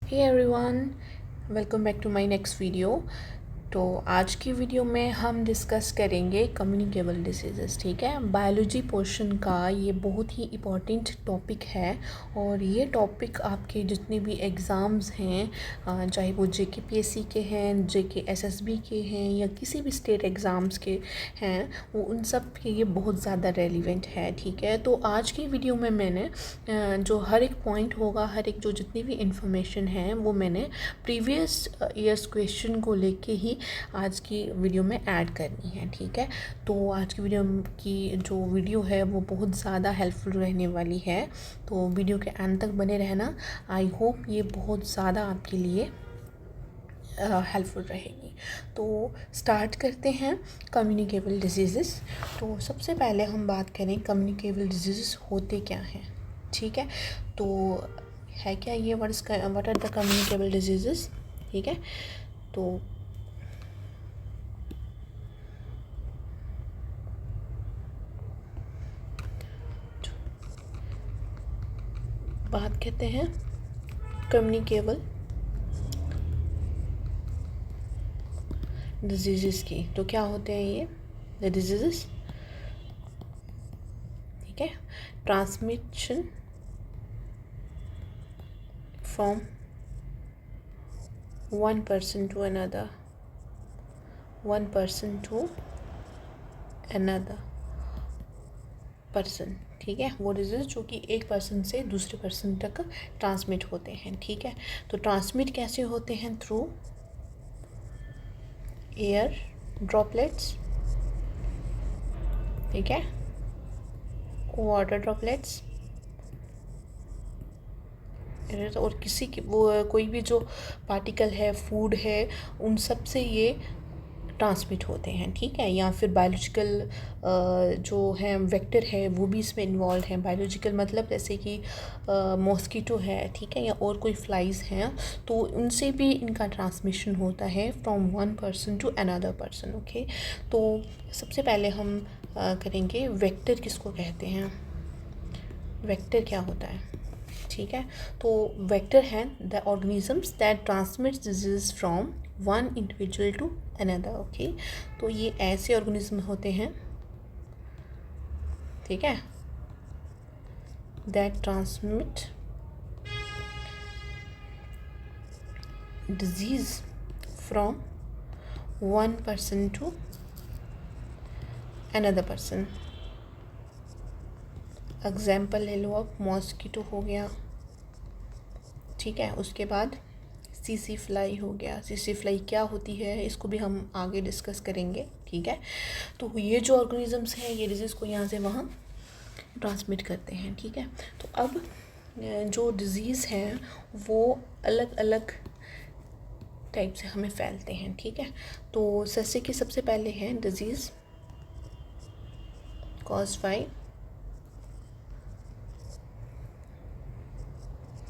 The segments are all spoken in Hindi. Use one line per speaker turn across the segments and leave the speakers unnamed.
Hey everyone, welcome back to my next video। तो आज की वीडियो में हम डिस्कस करेंगे कम्युनिकेबल डिसीज़ेस। ठीक है, बायोलॉजी पोर्शन का ये बहुत ही इम्पॉर्टेंट टॉपिक है और ये टॉपिक आपके जितने भी एग्ज़ाम्स हैं, चाहे वो जेके पीएससी के हैं, जेके एसएसबी के हैं या किसी भी स्टेट एग्ज़ाम्स के हैं, वो उन सब के ये बहुत ज़्यादा रेलिवेंट है। ठीक है, तो आज की वीडियो में मैंने जो हर एक पॉइंट होगा, हर एक जो जितनी भी इंफॉर्मेशन है वो मैंने प्रीवियस ईयर्स क्वेश्चन को लेके ही आज की वीडियो में ऐड करनी है। ठीक है, तो आज की वीडियो की जो वीडियो है वो बहुत ज़्यादा हेल्पफुल रहने वाली है, तो वीडियो के एंड तक बने रहना। आई होप ये बहुत ज़्यादा आपके लिए हेल्पफुल रहेगी। तो स्टार्ट करते हैं कम्युनिकेबल डिजीज़ेस। तो सबसे पहले हम बात करें कम्युनिकेबल डिजीज़ेस होते क्या हैं। ठीक है, तो है क्या ये what are the communicable diseases. ठीक है, तो बात करते हैं कम्युनिकेबल डिजीज़ेस की। तो क्या होते हैं ये द डिजीज़ेस। ठीक है, transmission from one person to another, one person to another person. ठीक है, वो डिजीज़ जो कि एक पर्सन से दूसरे पर्सन तक ट्रांसमिट होते हैं। ठीक है, तो ट्रांसमिट कैसे होते हैं? थ्रू एयर ड्रॉपलेट्स, ठीक है, वाटर ड्रॉपलेट्स, और किसी की वो कोई भी जो पार्टिकल है, फूड है, उन सब से ये ट्रांसमिट होते हैं। ठीक है, या फिर बायोलॉजिकल जो है वेक्टर है वो भी इसमें इन्वॉल्व है। बायोलॉजिकल मतलब जैसे कि मॉस्किटो है, ठीक है, या और कोई फ्लाइज हैं, तो उनसे भी इनका ट्रांसमिशन होता है from one person to another person. Okay, तो सबसे पहले हम करेंगे वेक्टर किसको कहते हैं, वेक्टर क्या होता है। ठीक है, तो वेक्टर हैं the organisms that transmits disease from one individual to another. Okay, तो ये ऐसे ऑर्गेनिज्म होते हैं, ठीक है, that transmit disease from one person to another person. Example ले लो आप, मॉस्किटो हो गया, ठीक है, उसके बाद सीसी फ्लाई हो गया। सीसी फ्लाई क्या होती है इसको भी हम आगे डिस्कस करेंगे। ठीक है, तो ये जो ऑर्गेनिजम्स हैं ये डिजीज़ को यहाँ से वहाँ ट्रांसमिट करते हैं। ठीक है, तो अब जो डिज़ीज़ हैं वो अलग अलग टाइप से हमें फैलते हैं। ठीक है, तो जैसे कि सबसे पहले है डिज़ीज़ कॉज बाय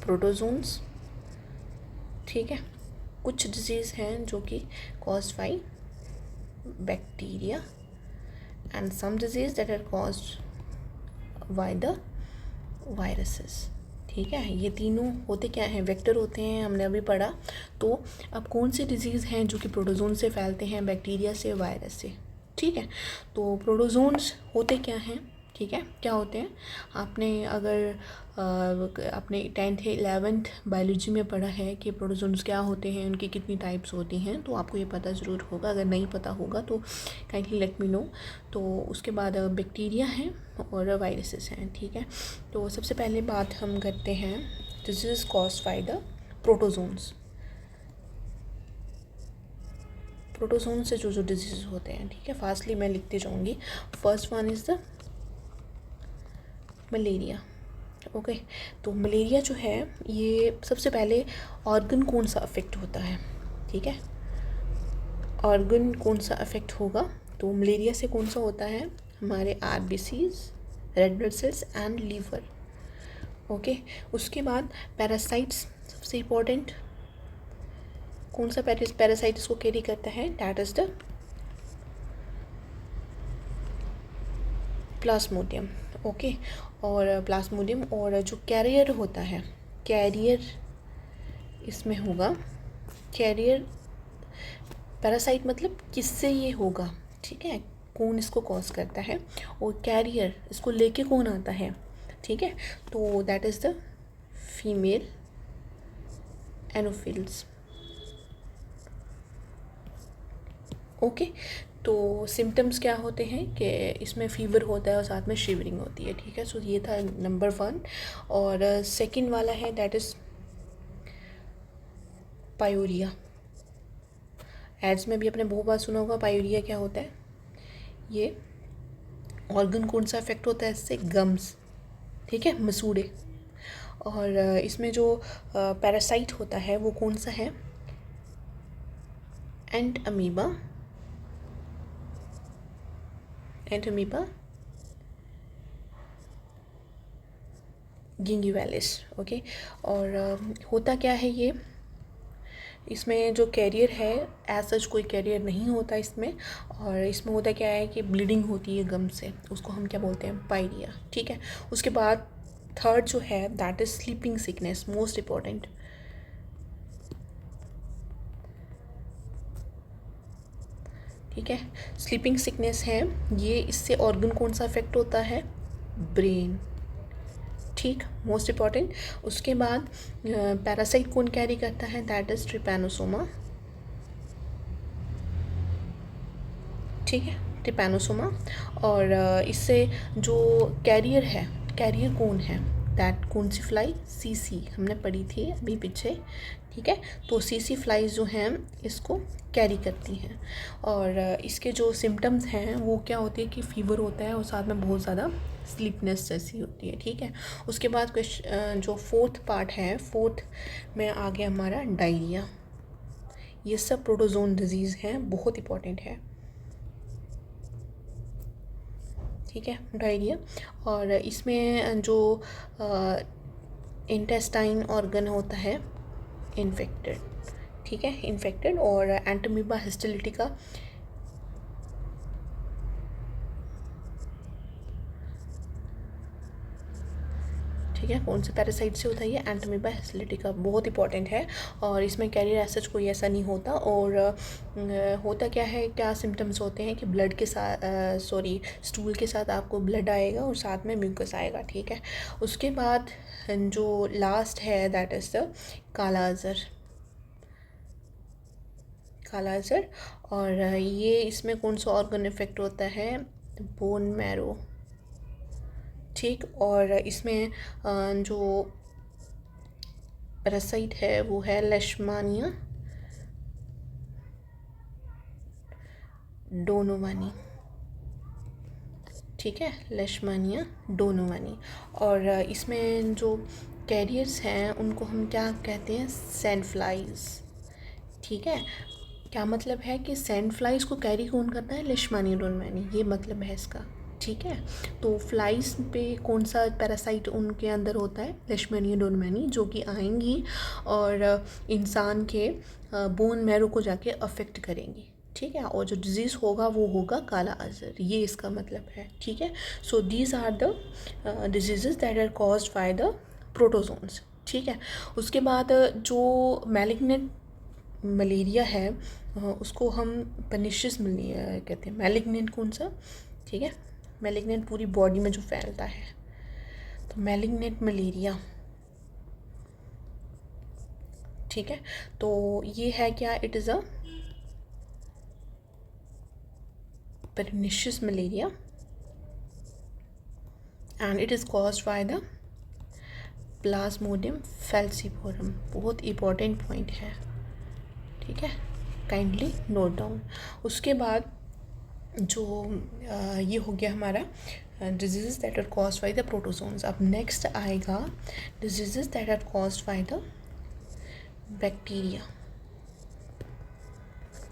प्रोटोजोन्स। ठीक है, कुछ डिजीज़ हैं जो कि cause by bacteria and some disease that are caused by the viruses. ठीक है, ये तीनों होते क्या हैं, वेक्टर होते हैं, हमने अभी पढ़ा। तो अब कौन से डिजीज़ हैं जो कि प्रोटोजोन से फैलते हैं, बैक्टीरिया से, वायरस से। ठीक है, तो प्रोटोजोन्स होते क्या हैं, ठीक है, क्या होते हैं। आपने अगर अपने 10th 11th बायोलॉजी में पढ़ा है कि प्रोटोजोन्स क्या होते हैं, उनकी कितनी टाइप्स होती हैं, तो आपको ये पता ज़रूर होगा। अगर नहीं पता होगा तो काइंडली लेट मी नो। तो उसके बाद बैक्टीरिया हैं और वायरसेस हैं। ठीक है, तो सबसे पहले बात हम करते हैं disease caused by the protozoans. Protozoan से जो जो डिजीज़ होते हैं, ठीक है, फास्टली मैं लिखते जाऊँगी। First one is the malaria. Okay, तो मलेरिया जो है ये सबसे पहले ऑर्गन कौन सा अफेक्ट होता है, ठीक है, ऑर्गन कौन सा अफेक्ट होगा, तो मलेरिया से कौन सा होता है, हमारे RBCs, red blood cells and liver. Okay, उसके बाद पैरासाइट्स, सबसे इम्पोर्टेंट कौन सा पैरासाइट इसको कैरी करता है, that is the Plasmodium. Okay, और प्लाज्मोडियम, और जो कैरियर होता है, कैरियर इसमें होगा कैरियर पैरासाइट, मतलब किससे ये होगा, ठीक है, कौन इसको कॉज करता है, और कैरियर इसको लेके कौन आता है, ठीक है। तो that is the female Anopheles. Okay, तो सिम्टम्स क्या होते हैं कि इसमें फ़ीवर होता है और साथ में शिवरिंग होती है, ठीक है। सो ये था नंबर 1। और सेकंड वाला है दैट इज़ पायूरिया। एड्स में भी आपने बहुत बार सुना होगा पायूरिया क्या होता है। ये ऑर्गन कौन सा अफेक्ट होता है इससे, गम्स, ठीक है, मसूड़े। और इसमें जो पैरासाइट होता है वो कौन सा है, एंट अमीबा गिंगीवेलिस। ओके, और होता क्या है ये, इसमें जो कैरियर है एज सच कोई कैरियर नहीं होता इसमें। और इसमें होता क्या है कि ब्लीडिंग होती है गम से, उसको हम क्या बोलते हैं, पायरिया, ठीक है। उसके बाद थर्ड जो है that is sleeping sickness, most important, ठीक है। स्लीपिंग सिकनेस है ये, इससे ऑर्गन कौन सा अफेक्ट होता है, ब्रेन, ठीक, मोस्ट इम्पॉर्टेंट। उसके बाद पैरासाइट कौन कैरी करता है, दैट इज़ ट्रिपैनोसोमा, ठीक है, ट्रिपैनोसोमा। और इससे जो कैरियर है, कैरियर कौन है, दैट कौन सी फ्लाई, सीसी, हमने पढ़ी थी अभी पीछे, ठीक है। तो सीसी फ्लाइज जो हैं इसको कैरी करती हैं। और इसके जो सिम्टम्स हैं वो क्या होती है कि फ़ीवर होता है और साथ में बहुत ज़्यादा स्लीपनेस जैसी होती है, ठीक है। उसके बाद जो फोर्थ पार्ट है, फोर्थ में आ गया हमारा डायरिया। ये सब प्रोटोजोन डिजीज़ हैं, बहुत इंपॉर्टेंट है, ठीक है, डायरिया। और इसमें जो इंटेस्टाइन ऑर्गन होता है इन्फेक्टेड, ठीक है, इन्फेक्टेड। और एंटमीबा हिस्टोलिटिका, ठीक है, कौन से पैरासाइट से होता है ये, एंटमीबा हिस्टोलिटिका, बहुत इंपॉर्टेंट है। और इसमें कैरियर एज सच कोई ऐसा नहीं होता। और होता क्या है, क्या सिम्टम्स होते हैं कि ब्लड के साथ स्टूल के साथ आपको ब्लड आएगा और साथ में म्यूकस आएगा, ठीक है। उसके बाद जो लास्ट है दैट इज़ द काला अज़र। और ये इसमें कौन सा ऑर्गन इफेक्ट होता है, बोन मैरो, ठीक। और इसमें जो पैरासाइट है वो है लेशमानिया डोनोवानी, ठीक है, लेशमानिया डोनोवानी। और इसमें जो कैरियर्स हैं उनको हम क्या कहते हैं, सैंड फ्लाइज, ठीक है। क्या मतलब है कि सैंड फ्लाइज को कैरी कौन करता है, लेशमानिया डोनोवानी, ये मतलब है इसका, ठीक है। तो फ्लाइज पे कौन सा पैरासाइट उनके अंदर होता है, लेशमानिया डोनोवानी, जो कि आएंगी और इंसान के बोन मैरो को जाके अफेक्ट करेंगी, ठीक है। और जो डिज़ीज़ होगा वो होगा काला अज़र, ये इसका मतलब है, ठीक है। So these are the disease that are caused by the protozoans, ठीक है। उसके बाद जो मैलिग्नेंट मलेरिया है उसको हम परनिशियस मलेरिया कहते हैं। मैलिग्नेंट कौन सा, ठीक है, मैलिग्नेंट पूरी बॉडी में जो फैलता है, तो मैलिग्नेंट मलेरिया, ठीक है। तो ये है क्या, it is a pernicious malaria and it is caused by the Plasmodium falciparum, बहुत इंपॉर्टेंट पॉइंट है, ठीक है, काइंडली नोट डाउन। उसके बाद जो ये हो गया हमारा disease that are caused by the protozoans. अब नेक्स्ट आएगा disease that are caused by the bacteria,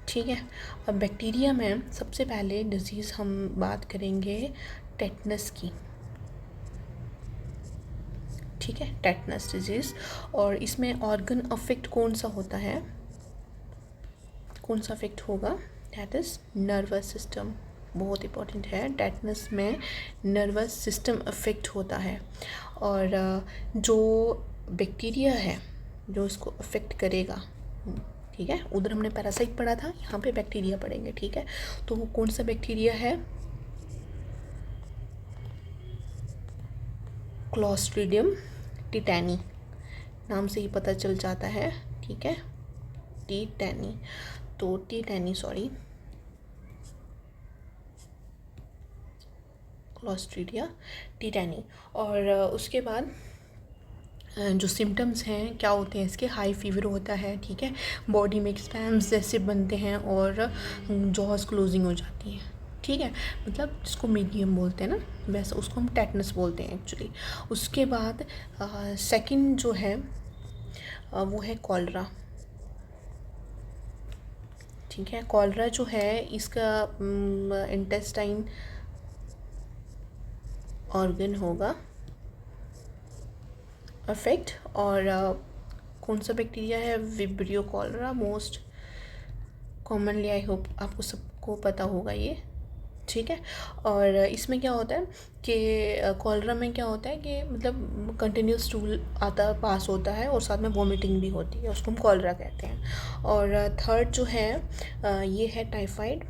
ठीक है। अब बैक्टीरिया में सबसे पहले डिज़ीज़ हम बात करेंगे टेटनस की, ठीक है, टेटनस डिजीज़। और इसमें ऑर्गन अफेक्ट कौन सा होता है, कौन सा अफेक्ट होगा, दैट इज़ नर्वस सिस्टम, बहुत इंपॉर्टेंट है। टेटनस में नर्वस सिस्टम अफेक्ट होता है। और जो बैक्टीरिया है जो इसको अफेक्ट करेगा। ठीक है, उधर हमने पैरासाइट पढ़ा था, यहाँ पे बैक्टीरिया पढ़ेंगे। ठीक है, तो वो कौन सा बैक्टीरिया है? क्लोस्ट्रीडियम टिटैनी, नाम से ही पता चल जाता है। ठीक है, टिटैनी, तो क्लोस्ट्रीडिया टिटैनी। और उसके बाद जो सिम्टम्स हैं क्या होते हैं इसके? हाई फीवर होता है। ठीक है, बॉडी में स्पैम्स जैसे बनते हैं और जॉज क्लोजिंग हो जाती हैं। ठीक है, मतलब जिसको मीडियम बोलते हैं ना, वैसे उसको हम टेटनस बोलते हैं एक्चुअली। उसके बाद सेकंड जो है वो है कॉलरा। ठीक है, कॉलरा जो है इसका इंटेस्टाइन ऑर्गन होगा अफेक्ट। और कौन सा बैक्टीरिया है? Vibrio cholera, most commonly, I hope आपको सबको पता होगा ये। ठीक है, और इसमें क्या होता है कि कॉलरा में क्या होता है कि मतलब कंटिन्यूस स्टूल आता पास होता है और साथ में वॉमिटिंग भी होती है, उसको हम कॉलरा कहते हैं। और थर्ड जो है ये है टाइफाइड।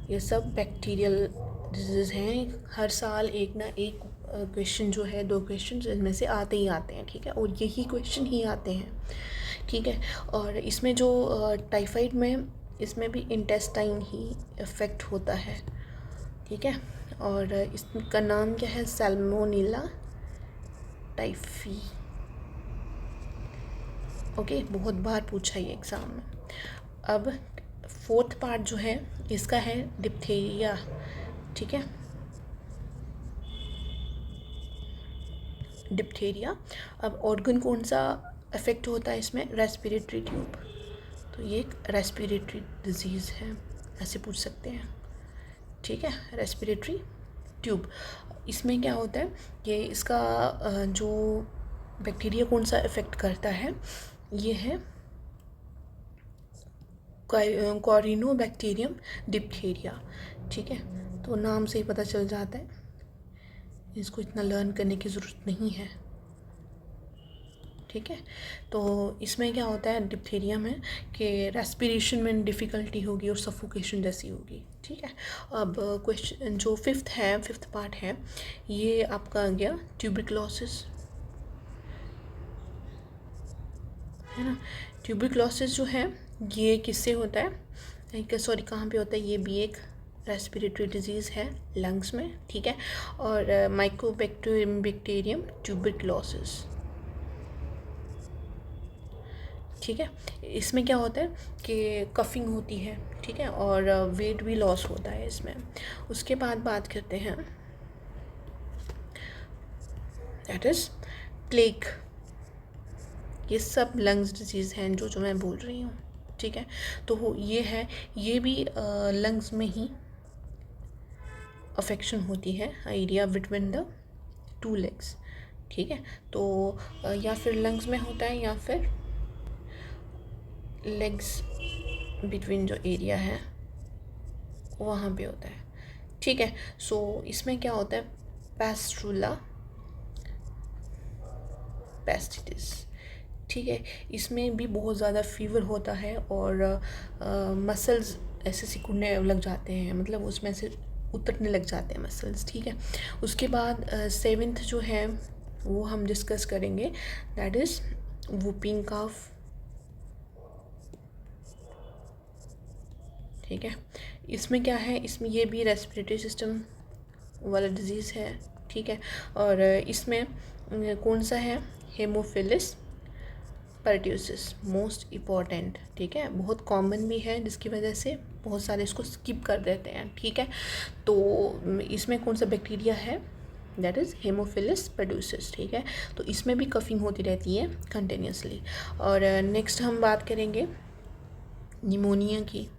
ये सब बैक्टीरियल डिजीज़ हैं। हर साल एक ना एक क्वेश्चन जो है, 2 क्वेश्चन इनमें से आते ही आते हैं। ठीक है, और यही क्वेश्चन ही आते हैं। ठीक है, और इसमें जो टाइफाइड में, इसमें भी इंटेस्टाइन ही इफ़ेक्ट होता है। ठीक है, और इसका नाम क्या है? Salmonella typhi. ओके, बहुत बार पूछा ये एग्ज़ाम में। अब फोर्थ पार्ट जो है इसका है डिप्थीरिया। ठीक है, डिप्थीरिया। अब ऑर्गन कौन सा अफेक्ट होता है इसमें? Respiratory tube. तो ये एक रेस्पिरेटरी डिजीज़ है, ऐसे पूछ सकते हैं। ठीक है, रेस्पिरेटरी ट्यूब। इसमें क्या होता है कि इसका जो बैक्टीरिया कौन सा इफ़ेक्ट करता है, ये है कॉरिनोबैक्टीरियम डिप्थीरिया। ठीक है, तो नाम से ही पता चल जाता है, इसको इतना लर्न करने की ज़रूरत नहीं है। ठीक है, तो इसमें क्या होता है डिप्थीरिया में कि रेस्पिरेशन में डिफ़िकल्टी होगी और सफोकेशन जैसी होगी। ठीक है, अब क्वेश्चन जो फिफ्थ पार्ट है ये आपका आ गया ट्यूबरक्लोसिस, है ना। ट्यूबरक्लोसिस जो है ये किससे होता है? सॉरी, कहाँ पे होता है? ये भी एक रेस्पिरेटरी डिजीज़ है लंग्स में। ठीक है, और माइकोबैक्टीरियम ट्यूबरक्लोसिस। ठीक है, इसमें क्या होता है कि कफिंग होती है। ठीक है, और वेट भी लॉस होता है इसमें। उसके बाद बात करते हैं, दैट इज़ प्लेग। ये सब लंग्स डिजीज़ हैं जो मैं बोल रही हूँ। ठीक है, तो ये है, ये भी लंग्स में ही अफेक्शन होती है, एरिया बिटवीन द 2 लेग्स। ठीक है, तो या फिर लंग्स में होता है या फिर लेग्स बिटवीन जो एरिया है वहाँ पे होता है। ठीक है, सो इसमें क्या होता है? पैस्ट्रुला पेस्टिटिस। ठीक है, इसमें भी बहुत ज़्यादा फीवर होता है और मसल्स ऐसे सिकुड़ने लग जाते हैं, मतलब उसमें से उतरने लग जाते हैं मसल्स। ठीक है, उसके बाद 7th जो है वो हम डिस्कस करेंगे, दैट इज़ वूपिंग कफ। ठीक है, इसमें क्या है? इसमें ये भी रेस्पिरेटरी सिस्टम वाला डिजीज़ है। ठीक है, और इसमें कौन सा है? Haemophilus pertussis, most important. ठीक है, बहुत कॉमन भी है जिसकी वजह से बहुत सारे इसको स्किप कर देते हैं। ठीक है, तो इसमें कौन सा बैक्टीरिया है? That is Haemophilus pertussis. ठीक है, तो इसमें भी कफिंग होती रहती है कंटिन्यूसली। और नेक्स्ट हम बात करेंगे निमोनिया की।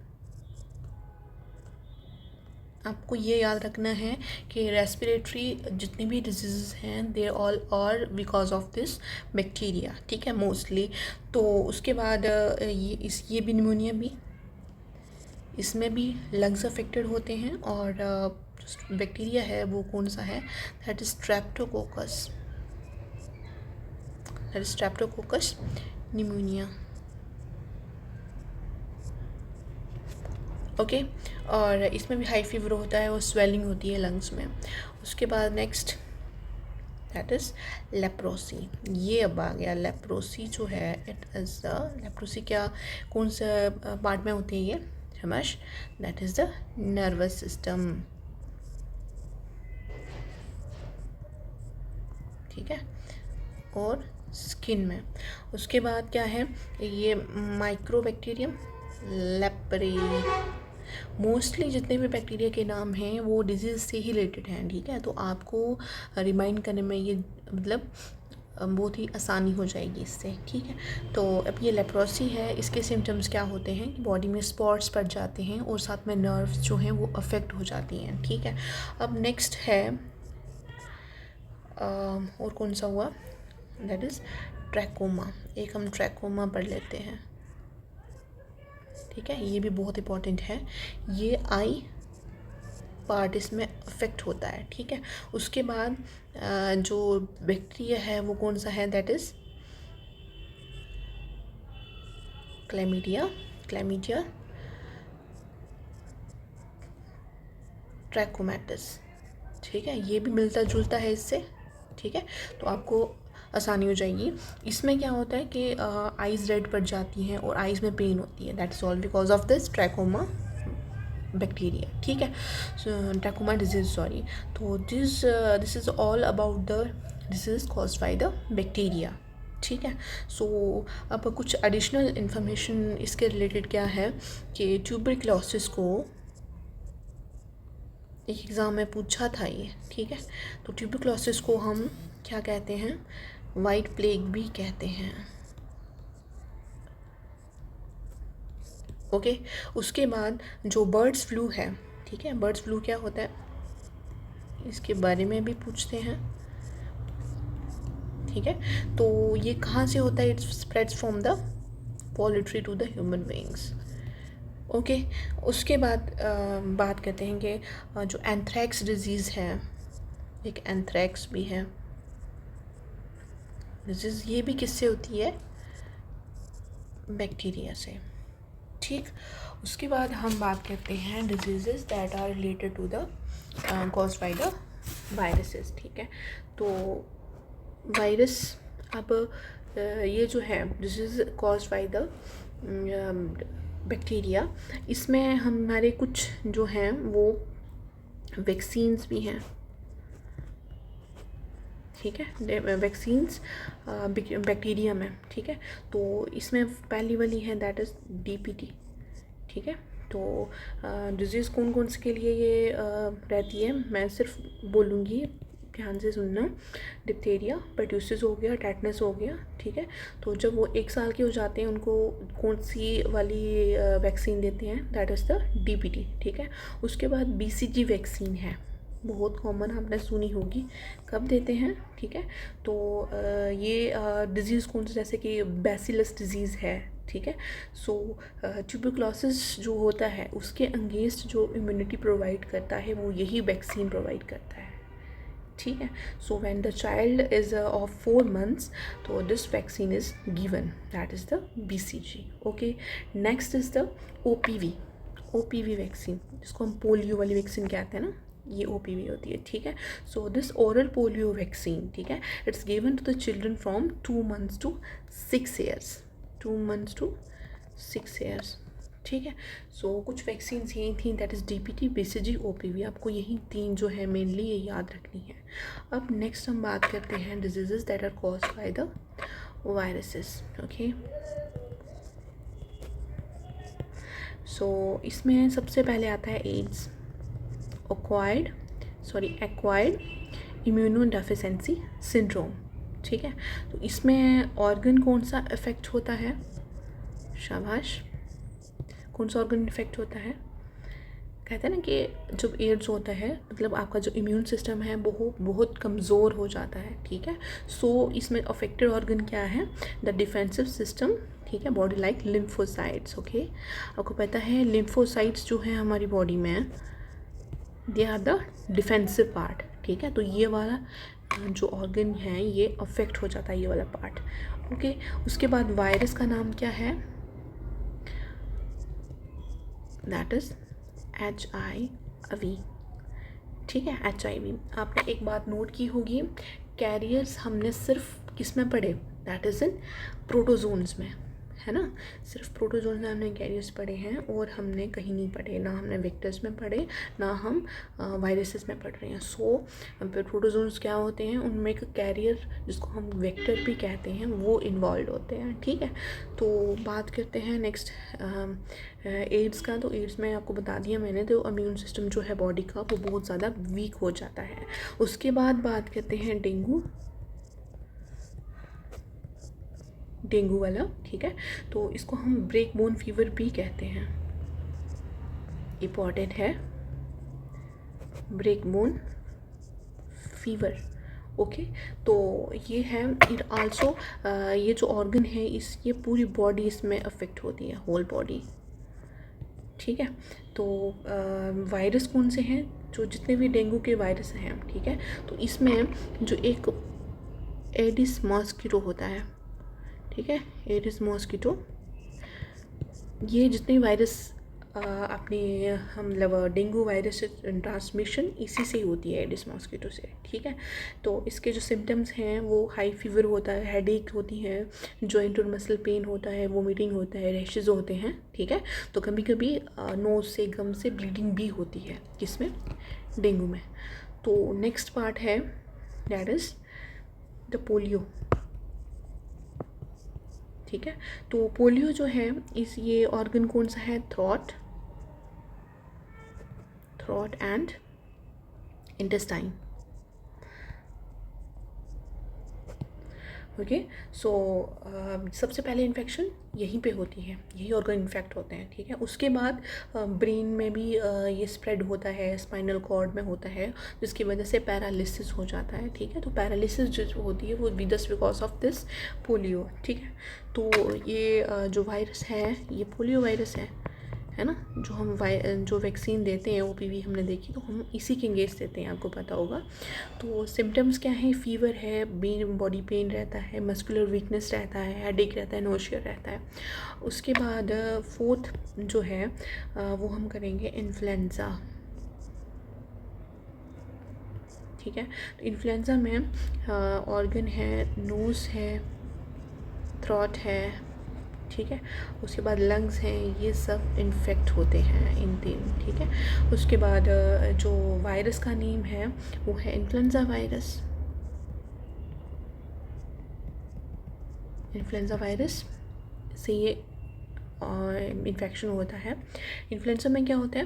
आपको ये याद रखना है कि रेस्पिरेटरी जितनी भी डिजीज़ हैं they all are because of this bacteria. ठीक है, मोस्टली। तो उसके बाद ये भी निमोनिया भी, इसमें भी लंग्स अफेक्टेड होते हैं। और बैक्टीरिया है वो कौन सा है? That is Streptococcus. That is Streptococcus pneumonia. Okay और इसमें भी हाई फीवर होता है और स्वेलिंग होती है लंग्स में। उसके बाद नेक्स्ट दैट इज़ लेप्रोसी। ये अब आ गया लेप्रोसी जो है, इट इज़ द लेप्रोसी क्या कौन सा पार्ट में होती है ये समझ, that is the nervous system. ठीक है और स्किन में। उसके बाद क्या है ये माइक्रोबैक्टीरियम लेप्री। मोस्टली जितने भी बैक्टीरिया के नाम हैं वो डिजीज़ से ही रिलेटेड हैं। ठीक है तो आपको रिमाइंड करने में ये मतलब बहुत ही आसानी हो जाएगी इससे। ठीक है तो अब ये लेप्रोसी है, इसके सिम्टम्स क्या होते हैं कि बॉडी में स्पॉट्स पड़ जाते हैं और साथ में नर्व्स जो हैं वो अफेक्ट हो जाती हैं। ठीक है अब नेक्स्ट है और कौन सा हुआ, दैट इज़ ट्रैकोमा। एक हम ट्रैकोमा पढ़ लेते हैं। ठीक है ये भी बहुत इंपॉर्टेंट है, ये आई पार्ट इसमें अफेक्ट होता है। ठीक है उसके बाद जो बैक्टीरिया है वो कौन सा है, दैट इज़ क्लैमिडिया ट्रैकोमैटिस। ठीक है ये भी मिलता जुलता है इससे। ठीक है तो आपको आसानी हो जाएगी। इसमें क्या होता है कि आइज़ रेड पड़ जाती हैं और आइज़ में पेन होती है, that is all because of this trachoma bacteria. ठीक है ट्रैकोमा डिजीज़ सॉरी। तो this is all about the disease caused by the bacteria. ठीक है सो अब कुछ एडिशनल इंफॉर्मेशन इसके रिलेटेड क्या है कि ट्यूबरक्लोसिस को एक एग्ज़ाम में पूछा था ये। ठीक है तो ट्यूबरक्लोसिस को हम क्या कहते हैं, वाइट प्लेग भी कहते हैं। ओके उसके बाद जो बर्ड्स फ्लू है, ठीक है बर्ड्स फ्लू क्या होता है इसके बारे में भी पूछते हैं। ठीक है तो ये कहाँ से होता है, it spreads from the poultry to the human beings. Okay उसके बाद बात करते हैं कि जो एंथ्रैक्स डिजीज़ है, एक एंथ्रैक्स भी है डिजीज़, ये भी किससे होती है, बैक्टीरिया से। ठीक उसके बाद हम बात करते हैं disease that are related to the caused by the viruses. ठीक है तो वायरस अब ये जो है disease caused by the bacteria, इसमें हमारे कुछ जो हैं वो वैक्सीन्स भी हैं। ठीक है वैक्सीन्स बैक्टीरिया में। ठीक है तो इसमें पहली वाली है दैट इज़ DPT। ठीक है तो डिजीज़ कौन कौन से के लिए ये रहती है मैं सिर्फ बोलूँगी, ध्यान से सुनना। डिप्थीरिया, पर्ट्यूसिस हो गया, टेटनस हो गया। ठीक है तो जब वो 1 साल के हो जाते हैं उनको कौन सी वाली वैक्सीन देते हैं, दैट इज़ द DPT। ठीक है उसके बाद BCG वैक्सीन है, बहुत कॉमन आपने सुनी होगी, कब देते हैं। ठीक है तो ये डिज़ीज़ कौन सी, जैसे कि बैसिलस डिज़ीज़ है। ठीक है सो ट्यूबरक्लोसिस जो होता है उसके अगेंस्ट जो इम्यूनिटी प्रोवाइड करता है वो यही वैक्सीन प्रोवाइड करता है। ठीक है so when the child is of 4 months तो this vaccine is given, that is the BCG। Okay next is the OPV vaccine, जिसको हम पोलियो वाली वैक्सीन कहते हैं ना, ये OPV होती है। ठीक है so this oral polio vaccine, ठीक है it's given to the children from 2 months to 6 years, 2 months to 6 years। ठीक है सो कुछ वैक्सीन्स यही थी, that is DPT, BCG, OPV। आपको यही 3 जो है मेनली ये याद रखनी है। अब नेक्स्ट हम बात करते हैं disease that are caused by the viruses. Okay so इसमें सबसे पहले आता है एड्स, एक्वायर्ड इम्यूनोडेफिशिएंसी सिंड्रोम। ठीक है तो इसमें ऑर्गन कौन सा इफ़ेक्ट होता है, शाबाश, कौन सा ऑर्गन इफेक्ट होता है, कहते हैं ना कि जब एड्स होता है मतलब आपका जो इम्यून सिस्टम है वो बहुत कमज़ोर हो जाता है। ठीक है सो इसमें अफेक्टेड ऑर्गन क्या है, द डिफेंसिव सिस्टम। ठीक है बॉडी लाइक लिम्फोसाइट्स। ओके आपको पता है लिम्फोसाइट्स जो है हमारी बॉडी में they are the defensive part. ठीक है तो ये वाला जो ऑर्गन है ये अफेक्ट हो जाता है, ये वाला पार्ट। ओके, उसके बाद वायरस का नाम क्या है? That is HIV। ठीक है, HIV। आपने एक बात नोट की होगी, कैरियर्स हमने सिर्फ किस में पढ़े? दैट इज़ इन प्रोटोजोन्स में, है ना। सिर्फ प्रोटोजोन्स में हमने कैरियर्स पढ़े हैं और हमने कहीं नहीं पढ़े, ना हमने वेक्टर्स में पढ़े, ना हम वायरसेस में पढ़ रहे हैं। सो प्रोटोजोन्स क्या होते हैं, उनमें एक कैरियर जिसको हम वेक्टर भी कहते हैं वो इन्वॉल्व होते हैं। ठीक है, तो बात करते हैं नेक्स्ट एड्स का। तो एड्स में आपको बता दिया मैंने, तो इम्यून सिस्टम जो है बॉडी का वो बहुत ज़्यादा वीक हो जाता है। उसके बाद बात करते हैं डेंगू वाला। ठीक है, तो इसको हम ब्रेक बोन फीवर भी कहते हैं। इम्पॉर्टेंट है, ब्रेक बोन फीवर। ओके, तो ये है। इट आल्सो ये जो ऑर्गन है ये पूरी बॉडी इसमें अफेक्ट होती है, होल बॉडी। ठीक है, तो वायरस कौन से हैं? जो जितने भी डेंगू के वायरस हैं, ठीक है, तो इसमें जो एक एडिस मॉस्किटो होता है, ठीक है, एडिस मॉस्किटो, ये जितने वायरस अपने मतलब डेंगू वायरस ट्रांसमिशन इसी से ही होती है, एडिस मॉस्किटो से। ठीक है, तो इसके जो सिम्टम्स हैं वो हाई फीवर होता है, हेडेक होती है, जॉइंट और मसल पेन होता है, वोमिटिंग होता है, रैशेज होते हैं। ठीक है, तो कभी कभी नोज से, गम से ब्लीडिंग भी होती है, किसमें? डेंगू में। तो नेक्स्ट पार्ट है दैट इज़ द पोलियो। ठीक है, तो पोलियो जो है ये ऑर्गन कौन सा है? Throat and intestine. ओके, सो सबसे पहले इन्फेक्शन यहीं पे होती है, यही ऑर्गन इन्फेक्ट होते हैं। ठीक है, उसके बाद ब्रेन में भी ये स्प्रेड होता है, स्पाइनल कॉर्ड में होता है, जिसकी वजह से पैरालिसिस हो जाता है। ठीक है, तो पैरालिसिस जो होती है वो विदस बिकॉज ऑफ दिस पोलियो। ठीक है, तो ये जो वायरस है ये पोलियो वायरस है ना। जो हम जो वैक्सीन देते हैं OPV हमने देखी, तो हम इसी के अगेंस्ट देते हैं, आपको पता होगा। तो सिम्टम्स क्या हैं? फीवर है, बॉडी पेन रहता है, मस्कुलर वीकनेस रहता है, हेडेक रहता है, नोशिया रहता है। उसके बाद फोर्थ जो है वो हम करेंगे इन्फ्लुएंज़ा। ठीक है, तो इन्फ्लुएंज़ा में ऑर्गन है, नोज़ है, थ्रोट है, ठीक है, उसके बाद लंग्स हैं, ये सब इन्फेक्ट होते हैं इन तीन। ठीक है, उसके बाद जो वायरस का नेम है वो है इन्फ्लुएंज़ा वायरस। इन्फ्लुएंज़ा वायरस से ये इन्फेक्शन होता है। इन्फ्लुएंज़ा में क्या होता है?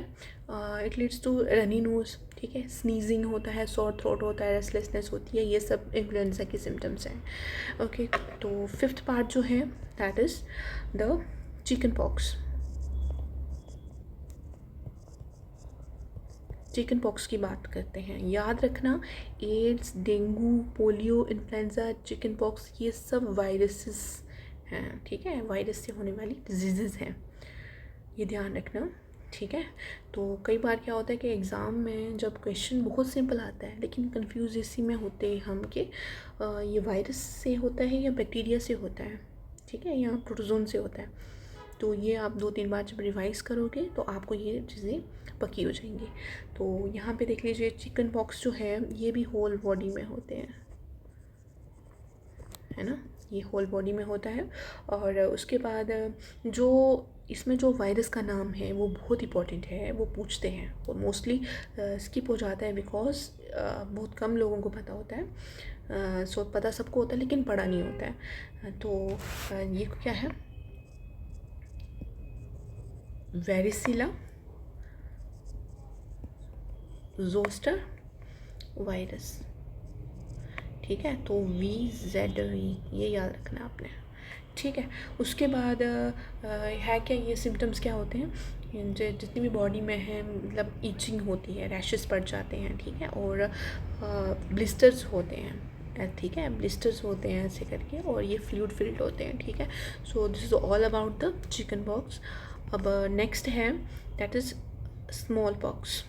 It leads to runny nose, ठीक है, स्नीजिंग होता है, सॉर थ्रोट होता है, रेस्टलेसनेस होती है, ये सब इन्फ्लुएंज़ा के सिम्टम्स हैं। ओके, तो फिफ्थ पार्ट जो है that is the chicken pox की बात करते हैं। याद रखना, AIDS, dengue, polio, influenza, chicken pox, ये सब वायरसेस हैं। ठीक है, वायरस से होने वाली डिजीज़ हैं, ये ध्यान रखना। ठीक है, तो कई बार क्या होता है कि एग्ज़ाम में जब क्वेश्चन बहुत सिंपल आता है लेकिन कंफ्यूज इसी में होते हैं हम कि ये वायरस से होता है या बैक्टीरिया से होता है, ठीक है, या प्रोटोजोन से होता है। तो ये आप 2-3 बार जब रिवाइज़ करोगे तो आपको ये चीज़ें पक्की हो जाएंगी। तो यहाँ पे देख लीजिए, चिकन पॉक्स जो है ये भी होल बॉडी में होते हैं, है ना, ये होल बॉडी में होता है। और उसके बाद जो इसमें जो वायरस का नाम है वो बहुत इंपॉर्टेंट है, वो पूछते हैं और मोस्टली स्किप हो जाता है बिकॉज बहुत कम लोगों को पता होता है। सो पता सबको होता है लेकिन पढ़ा नहीं होता है। तो ये क्या है? वेरिसिला जोस्टर वायरस। ठीक है, तो VZV ये याद रखना आपने। ठीक है, उसके बाद है क्या, ये सिम्टम्स क्या होते हैं? जितनी भी बॉडी में है, मतलब ईचिंग होती है, रैशेस पड़ जाते हैं, ठीक है, और ब्लिस्टर्स होते हैं, ठीक है, ब्लिस्टर्स होते हैं ऐसे करके, और ये फ्लूइड फिल्ड होते हैं। ठीक है, so this is all about the chicken pox. अब नेक्स्ट है दैट इज़ स्मॉल पॉक्स।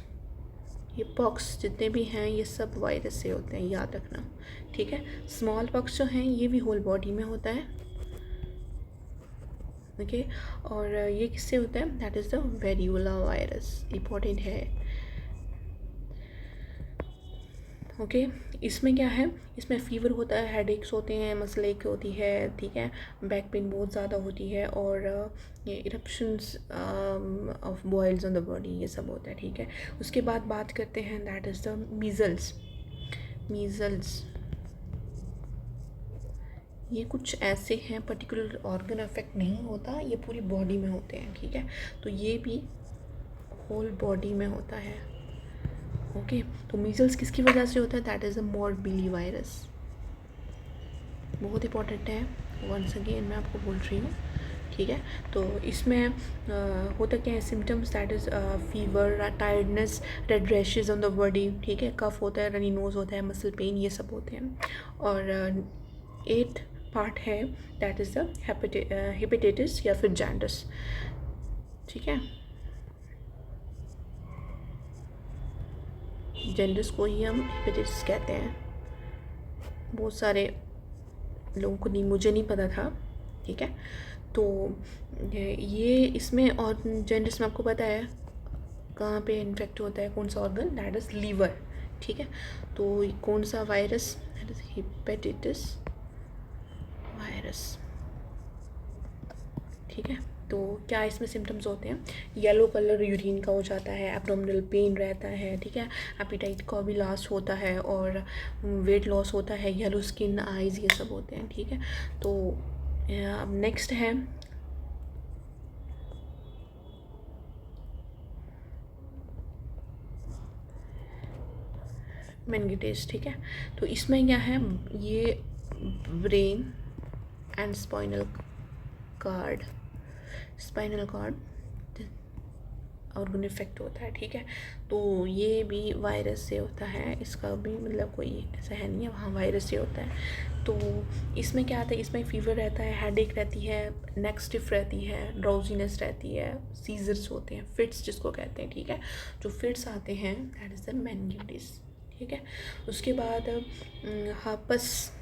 ये पॉक्स जितने भी हैं ये सब वायरस से होते हैं, याद रखना, ठीक है। स्मॉल पॉक्स जो हैं ये भी होल बॉडी में होता है, ओके। और ये किससे होता है, that is the variola virus, important है, ओके। इसमें क्या है, इसमें फ़ीवर होता है, हेडेक्स होते हैं, मसल एक होती है, ठीक है, बैक पेन बहुत ज़्यादा होती है, और ये eruptions of boils on the body, ये सब होता है, ठीक है। उसके बाद बात करते हैं, that is the measles. Measles ये कुछ ऐसे हैं, पर्टिकुलर ऑर्गन अफेक्ट नहीं होता, ये पूरी बॉडी में होते हैं, ठीक है। तो ये भी होल बॉडी में होता है, ओके। तो मीज़ल्स किसकी वजह से होता है, that is a morbilli virus, बहुत इंपॉर्टेंट है, वंस अगेन मैं आपको बोल रही हूँ, ठीक है। तो इसमें होता क्या है, symptoms that is fever, tiredness, red rashes on the body, ठीक है, कफ होता है, रनी नोज़ होता है, मसल पेन, ये सब होते हैं। और 8 पार्ट है, दैट इज़ द हेपेटाइटिस या फिर जॉन्डिस, ठीक है। जॉन्डिस को ही हम हेपेटाइटिस कहते हैं, बहुत सारे लोगों को नहीं, मुझे नहीं पता था, ठीक है। तो ये इसमें, और जॉन्डिस में आपको पता है कहाँ पे इन्फेक्ट होता है, कौन सा ऑर्गन, दैट इज़ लीवर, ठीक है। तो कौन सा virus, that is hepatitis virus, ठीक है। तो क्या इसमें सिम्टम्स होते हैं, येलो कलर यूरिन का हो जाता है, एब्डोमिनल पेन रहता है, ठीक है, एपिटाइट का भी लॉस होता है, और वेट लॉस होता है, येलो स्किन, आइज़, ये सब होते हैं, ठीक है। तो अब नेक्स्ट है मेनिंजाइटिस, ठीक है। तो इसमें क्या है, ये brain and spinal cord organ effect होता है, ठीक है। तो ये भी वायरस से होता है, इसका भी मतलब कोई ऐसा है नहीं है, वहाँ वायरस से होता है। तो इसमें क्या आता है, इसमें फीवर रहता है, हेडेक रहती है, नेक स्टिफ रहती है, ड्राउजीनेस रहती है, सीजर्स होते हैं, फिट्स जिसको कहते हैं, ठीक है। जो फिट्स आते हैं दैट इज़ द मेनिंजाइटिस, ठीक है। उसके बाद हर्पस,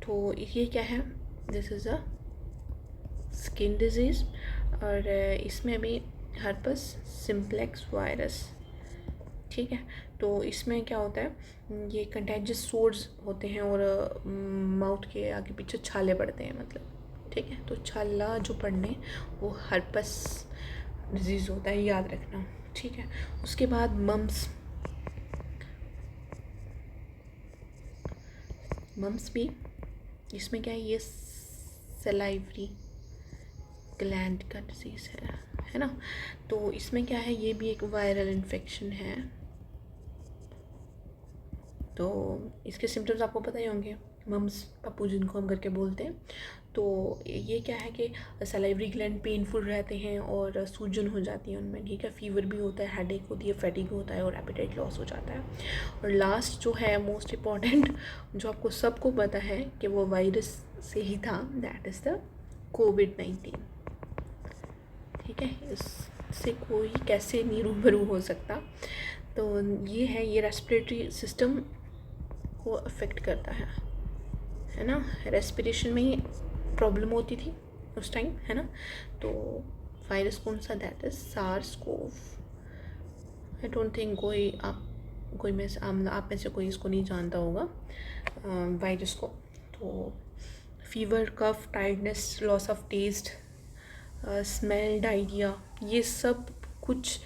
तो ये क्या है, this is a skin disease, और इसमें भी हर्पस सिम्प्लेक्स वायरस, ठीक है। तो इसमें क्या होता है, ये कंटेजियस सोर्स होते हैं, और माउथ के आगे पीछे छाले पड़ते हैं, मतलब, ठीक है। तो छाला जो पड़ने वो हर्पस डिजीज़ होता है, याद रखना, ठीक है। उसके बाद मम्स भी, इसमें क्या है, ये सलाइवरी ग्लैंड का डिजीज़ है ना। तो इसमें क्या है, ये भी एक वायरल इन्फेक्शन है। तो इसके सिम्टम्स आपको पता ही होंगे, मम्स, पप्पू जिनको हम करके बोलते हैं। तो ये क्या है कि सलाइवरी ग्लैंड पेनफुल रहते हैं, और सूजन हो जाती है उनमें, ठीक है। फीवर भी होता है, हेडेक होती है, फैटिग होता है, और एपेटाइट लॉस हो जाता है। और लास्ट जो है मोस्ट इम्पॉर्टेंट, जो आपको सबको पता है कि वो वायरस से ही था, दैट इज़ द कोविड-19, ठीक है। इससे कोई कैसे नहीं रूबरू हो सकता। तो ये है, ये रेस्पिरेटरी सिस्टम को अफेक्ट करता है ना, रेस्पिरेशन में ही प्रॉब्लम होती थी उस टाइम, है ना। तो वायरस कौन सा, that is SARS CoV. I don't think कोई आप में से कोई इसको नहीं जानता होगा, वायरस को। तो fever, cough, tiredness, loss of taste, smell, diarrhoea, ये सब कुछ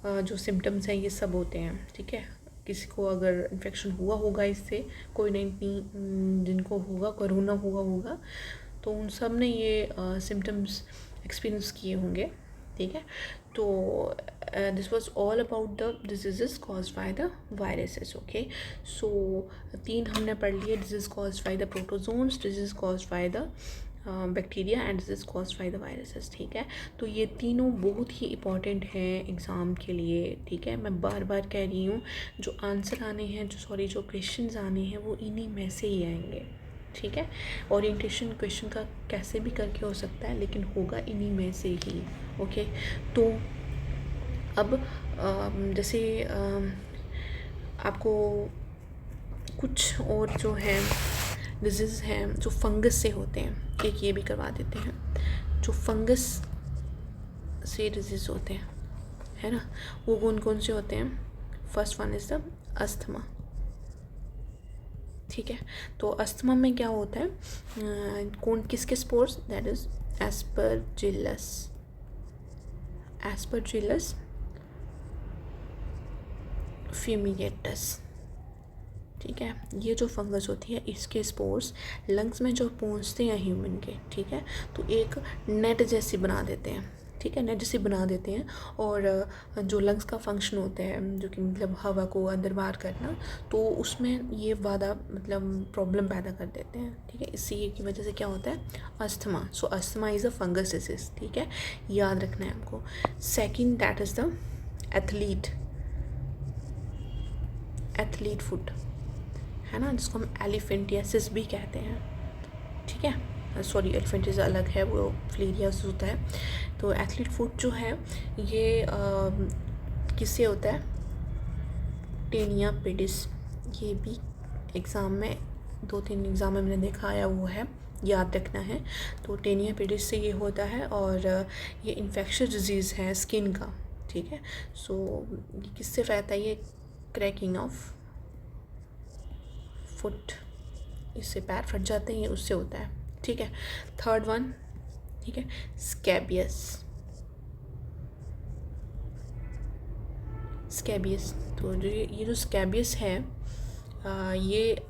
जो सिम्टम्स हैं ये सब होते हैं, ठीक है। किसी को अगर इन्फेक्शन हुआ होगा इससे, कोविड-19 जिनको होगा, कोरोना हुआ होगा, तो उन सब ने ये सिम्टम्स एक्सपीरियंस किए होंगे, ठीक है। तो this was all about the disease caused by the viruses, okay. So 3 हमने पढ़ लिए, disease caused by the protozoans, disease caused by the bacteria, and this is caused by the viruses, ठीक है। तो ये तीनों बहुत ही इंपॉर्टेंट हैं एग्ज़ाम के लिए, ठीक है। मैं बार बार कह रही हूँ, जो आंसर आने हैं, जो क्वेश्चंस आने हैं, वो इन्हीं में से ही आएंगे, ठीक है। ओरिएंटेशन क्वेश्चन का कैसे भी करके हो सकता है, लेकिन होगा इन्हीं में से ही। ओके, तो अब जैसे आपको कुछ और जो है डिजीज़ हैं जो फंगस से होते हैं, एक ये भी करवा देते हैं। जो फंगस से डिजीज़ होते हैं, है ना, वो कौन कौन से होते हैं? First one is the asthma. ठीक है, तो अस्थमा में क्या होता है, कौन किसके spores? That is Aspergillus. Aspergillus fumigatus. ठीक है, ये जो फंगस होती है इसके स्पोर्स लंग्स में जो पहुंचते हैं ह्यूमन के, ठीक है, तो एक नेट जैसी बना देते हैं। ठीक है, नेट जैसी बना देते हैं, और जो लंग्स का फंक्शन होता है जो कि मतलब हवा को अंदर बाहर करना, तो उसमें ये ज़्यादा मतलब प्रॉब्लम पैदा कर देते हैं। ठीक है, इसी की वजह से क्या होता है? Asthma. So asthma is a fungus disease. ठीक है, याद रखना है आपको। Second, that is the athlete foot, है ना, जिसको हम एलिफेंटियासिस भी कहते हैं। ठीक है, सॉरी, एलिफेंटियासिस अलग है, वो फिलेरियासिस होता है। तो एथलीट फुट जो है ये किससे होता है? Taenia pedis. ये भी एग्ज़ाम में 2-3 एग्ज़ाम में मैंने देखा आया वो है, याद रखना है। तो टेनिया पेडिस से ये होता है, और ये इन्फेक्शियस डिजीज़ है स्किन का। ठीक है, सो ये किससे रहता है? ये क्रैकिंग ऑफ फुट, इससे पैर फट जाते हैं, ये उससे होता है। ठीक है, थर्ड वन, ठीक है, स्कैबियस। तो जो ये जो स्कैबियस है, ये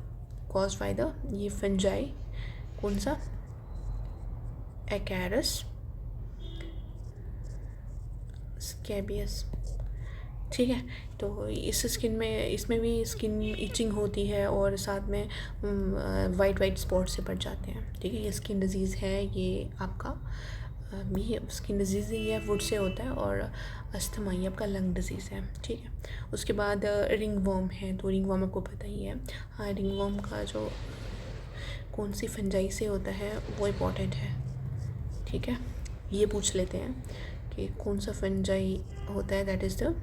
कॉज बाय द ये फंजाई, कौन सा? एकैरस स्कैबियस। ठीक है, तो इस स्किन में, इसमें भी स्किन इचिंग होती है, और साथ में वाइट स्पॉट से पड़ जाते हैं। ठीक है, ये स्किन डिजीज़ है, ये आपका ये स्किन डिजीज़ ही है, वुड से होता है, और अस्थमा ये आपका लंग डिजीज़ है। ठीक है, उसके बाद रिंग वर्म है, तो रिंग वर्म आपको पता ही है। हाँ, रिंग वर्म का जो कौन सी फंजाई से होता है वो इम्पोर्टेंट है। ठीक है, ये पूछ लेते हैं कि कौन सा फंजाई होता है, that is the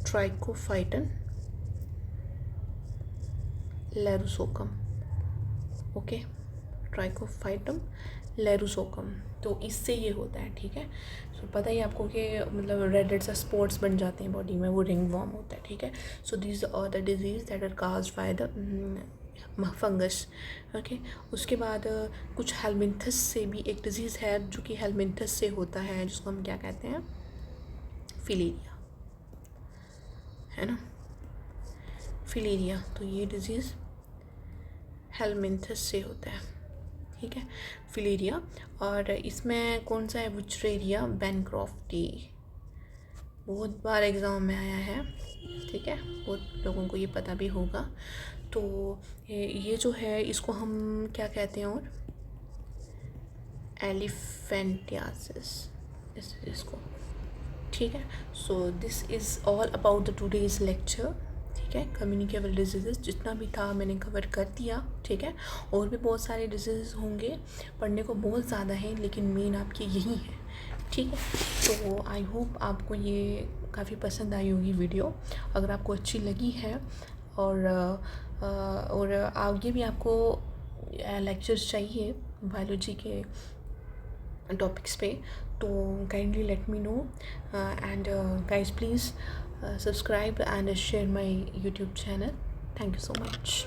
Trichophyton verrucosum. Okay, Trichophyton verrucosum, तो इससे ये होता है। ठीक है, सो पता ही आपको कि मतलब रेड रेड सा स्पॉट्स बन जाते हैं बॉडी में, वो रिंग वर्म होता है। ठीक है, so these are the disease that are caused by the fungus. Okay, उसके बाद कुछ हेलमिंथस से भी एक डिजीज़ है जो कि हेलमिंथस से होता है, जिसको हम क्या कहते हैं? फिलेरिया, है ना, फिलेरिया। तो ये डिजीज़ हेलमिंथस से होता है। ठीक है, फिलेरिया, और इसमें कौन सा है? Wuchereria bancrofti. बहुत बार एग्ज़ाम में आया है। ठीक है, बहुत लोगों को ये पता भी होगा। तो ये जो है इसको हम क्या कहते हैं? और एलिफेंटियासिस इसको। ठीक है, so this is all about the today's lecture. ठीक है, कम्युनिकेबल डिजीज़ जितना भी था मैंने कवर कर दिया। ठीक है, और भी बहुत सारे डिजीज़ होंगे, पढ़ने को बहुत ज़्यादा है, लेकिन मेन आपकी यही है। ठीक है, तो आई होप आपको ये काफ़ी पसंद आई होगी वीडियो। अगर आपको अच्छी लगी है, और आगे भी आपको लेक्चर्स चाहिए बायोलॉजी के टॉपिक्स पे, तो kindly let me know, and guys please subscribe and share my YouTube channel. Thank you so much.